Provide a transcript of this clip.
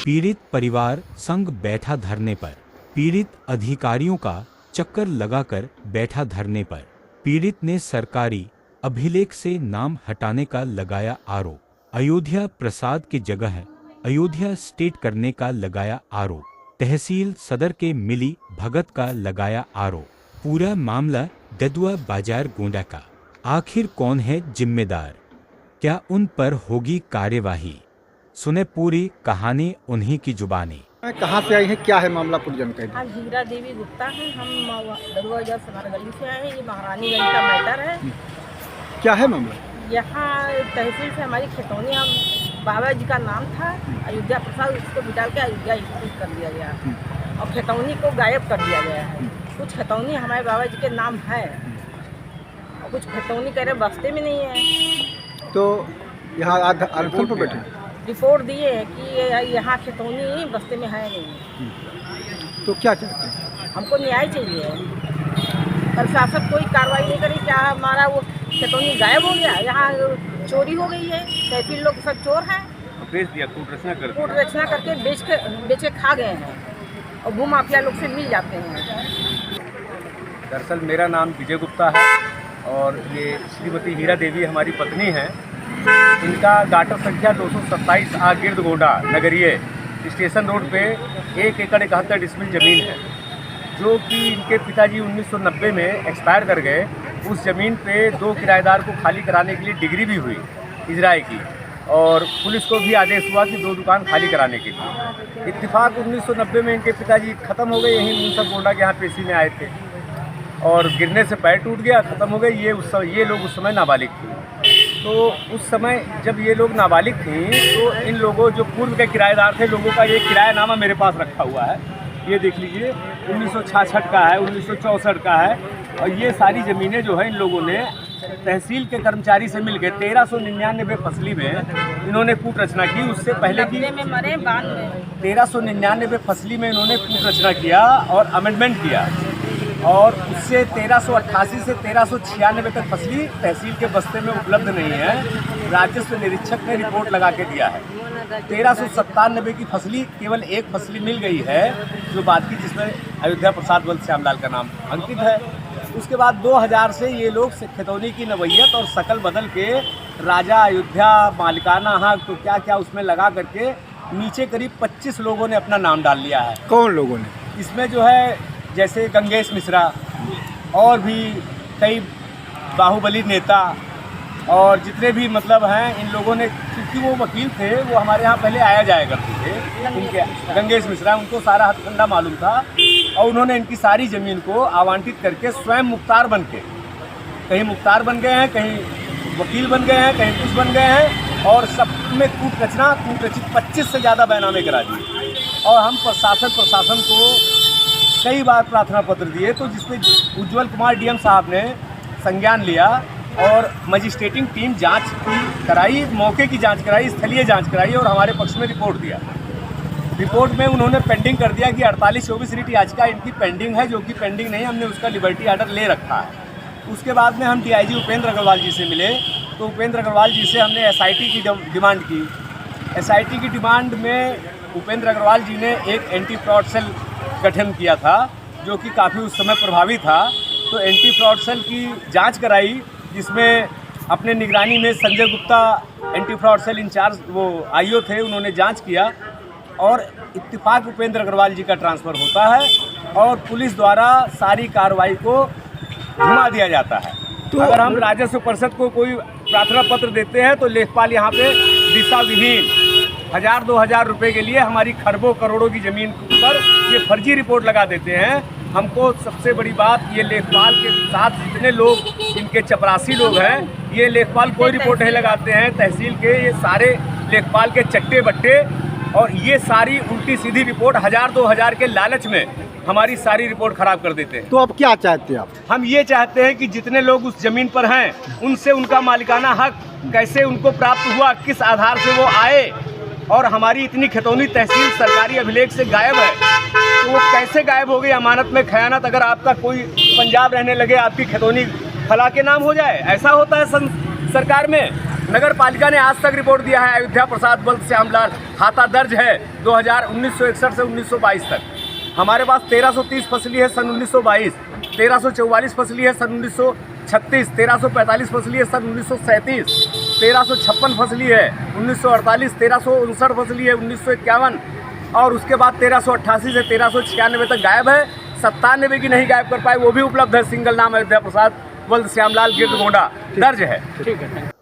पीड़ित परिवार संग बैठा धरने पर। पीड़ित अधिकारियों का चक्कर लगाकर बैठा धरने पर। पीड़ित ने सरकारी अभिलेख से नाम हटाने का लगाया आरोप। अयोध्या प्रसाद की जगह अयोध्या स्टेट करने का लगाया आरोप। तहसील सदर के मिली भगत का लगाया आरोप। पूरा मामला ददुआ बाजार गोंडा का। आखिर कौन है जिम्मेदार? क्या उन पर होगी कार्यवाही? सुने पूरी कहानी उन्हीं की जुबानी। कहाँ से आई है, क्या है मामला, पूरी जानकारी? हाँ, हीरा देवी गुप्ता है। हम दरुआ बाजार समार गली से आए हैं। ये महारानीगंज का मैटर है। क्या है मामला? यहाँ तहसील से हमारी खतौनी, हम बाबा जी का नाम था अयोध्या प्रसाद, उसको बिटाल के अयोध्या स्थित कर दिया गया और खतौनी को गायब कर दिया गया है। कुछ खतौनी हमारे बाबा जी के नाम है और कुछ खतौनी कह रहे बस्ते में नहीं है। तो यहाँ आरोपी पर बैठे रिपोर्ट दिए है कि यहाँ खतौनी बस्ते में है नहीं। तो क्या चाहते हैं? हमको न्याय चाहिए। प्रशासन कोई कार्रवाई नहीं करी। क्या हमारा वो खतौनी गायब हो गया? यहाँ चोरी हो गई है। तहसील लोग सब चोर हैं। बेच दिया, कूट रचना करके बेच के खा गए हैं और भू माफिया लोग से मिल जाते हैं। दरअसल मेरा नाम विजय गुप्ता है और ये श्रीमती हीरा देवी हमारी पत्नी हैं। इनका गाटर संख्या 227 आ गिरद गोंडा नगरीय स्टेशन रोड पे 1 एकड़ 71 डिसमिल ज़मीन है, जो कि इनके पिताजी 1990 में एक्सपायर कर गए। उस ज़मीन पे 2 किराएदार को खाली कराने के लिए डिग्री भी हुई इजराय की और पुलिस को भी आदेश हुआ कि 2 दुकान खाली कराने के लिए। इत्तेफाक 1990 में इनके पिताजी ख़त्म हो गए, यहीं मुंसफ गोंडा के यहाँ पेशी में आए थे और गिरने से पैर टूट गया, ख़त्म हो गए। ये लोग उस समय नाबालिग थे। तो उस समय जब ये लोग नाबालिग थी तो इन लोगों, जो पूर्व के किराएदार थे, लोगों का ये किरायानामा मेरे पास रखा हुआ है। ये देख लीजिए, 1966 का है, 1964 का है और ये सारी ज़मीनें जो है इन लोगों ने तहसील के कर्मचारी से मिलकर 1399 फसली में इन्होंने कूट रचना की। उससे पहले की 1399 फसली में इन्होंने कूट रचना किया और अमेंडमेंट किया और उससे 1388 से 1396 तक फसली तहसील के बस्ते में उपलब्ध नहीं है। राजस्व निरीक्षक ने रिपोर्ट लगा के दिया है। 1397 की फसली केवल 1 फसली मिल गई है, जो बात की, जिसमें अयोध्या प्रसाद वल्द श्यामलाल का नाम अंकित है। उसके बाद 2000 से ये लोग खतौनी की नवैयत और शकल बदल के राजा अयोध्या मालिकाना हक तो क्या क्या उसमें लगा करके नीचे करीब 25 लोगों ने अपना नाम डाल लिया है। कौन लोगों ने? इसमें जो है जैसे गंगेश मिश्रा और भी कई बाहुबली नेता और जितने भी मतलब हैं, इन लोगों ने, क्योंकि वो वकील थे, वो हमारे यहाँ पहले आया जाया करते थे। इनके गंगेश मिश्रा, उनको सारा हथकंडा मालूम था और उन्होंने इनकी सारी ज़मीन को आवंटित करके स्वयं मुख्तार बन के, कहीं मुख्तार बन गए हैं, कहीं वकील बन गए हैं, कहीं कुछ बन गए हैं और सब में कूट रचित 25 से ज़्यादा बैनामे करा दिए। और हम प्रशासन को कई बार प्रार्थना पत्र दिए, तो जिसमें उज्ज्वल कुमार डीएम साहब ने संज्ञान लिया और मजिस्ट्रेटिंग टीम जांच कराई, मौके की जांच कराई, स्थलीय जांच कराई और हमारे पक्ष में रिपोर्ट दिया। रिपोर्ट में उन्होंने पेंडिंग कर दिया कि 4824 रिट याचिका इनकी पेंडिंग है, जो कि पेंडिंग नहीं, हमने उसका लिबर्टी ऑर्डर ले रखा है। उसके बाद में हम डीआईजी उपेंद्र अग्रवाल जी से मिले, तो उपेंद्र अग्रवाल जी से हमने एसआईटी की डिमांड की। एसआईटी की डिमांड में उपेंद्र अग्रवाल जी ने एक एंटी फ्रॉड सेल गठन किया था, जो कि काफ़ी उस समय प्रभावी था। तो एंटी फ्रॉड सेल की जांच कराई, जिसमें अपने निगरानी में Sanjay Gupta anti fraud cell incharge वो आईओ थे, उन्होंने जांच किया और इत्तेफाक उपेंद्र अग्रवाल जी का ट्रांसफ़र होता है और पुलिस द्वारा सारी कार्रवाई को घुमा दिया जाता है। तो अगर हम राजस्व परिषद को कोई प्रार्थना पत्र देते हैं तो लेखपाल यहाँ पे दिशा विहीन 1000-2000 रुपये के लिए हमारी खरबों करोड़ों की ज़मीन पर ये फर्जी रिपोर्ट लगा देते हैं। हमको सबसे बड़ी बात, ये लेखपाल के साथ जितने लोग इनके चपरासी लोग हैं, ये लेखपाल कोई रिपोर्ट नहीं लगाते हैं। तहसील के ये सारे लेखपाल के चट्टे बट्टे और ये सारी उल्टी सीधी रिपोर्ट 1000-2000 के लालच में हमारी सारी रिपोर्ट ख़राब कर देते हैं। तो अब क्या चाहते हैं आप? हम ये चाहते हैं कि जितने लोग उस ज़मीन पर हैं, उनसे उनका मालिकाना हक कैसे उनको प्राप्त हुआ, किस आधार से वो आए और हमारी इतनी खतौनी तहसील सरकारी अभिलेख से गायब है, तो वो कैसे गायब हो गई? अमानत में खयानत, अगर आपका कोई पंजाब रहने लगे, आपकी खतौनी फला के नाम हो जाए, ऐसा होता है सरकार में नगर पालिका ने आज तक रिपोर्ट दिया है अयोध्या प्रसाद बल्द श्यामलाल खाता दर्ज है 1961 से 1922 तक। हमारे पास 1330 फसली है सन 1922, 1344 फसली है सन 1936, 1345 फसली है सन 1937, 1356 फसली है 1948, 1359 फसली है 1951 और उसके बाद 1388 से 1396 तक गायब है। 97 की नहीं गायब कर पाए, वो भी उपलब्ध है। सिंगल नाम अयोध्या प्रसाद बल्द श्यामलाल गिरद गोंडा दर्ज है। ठीक है।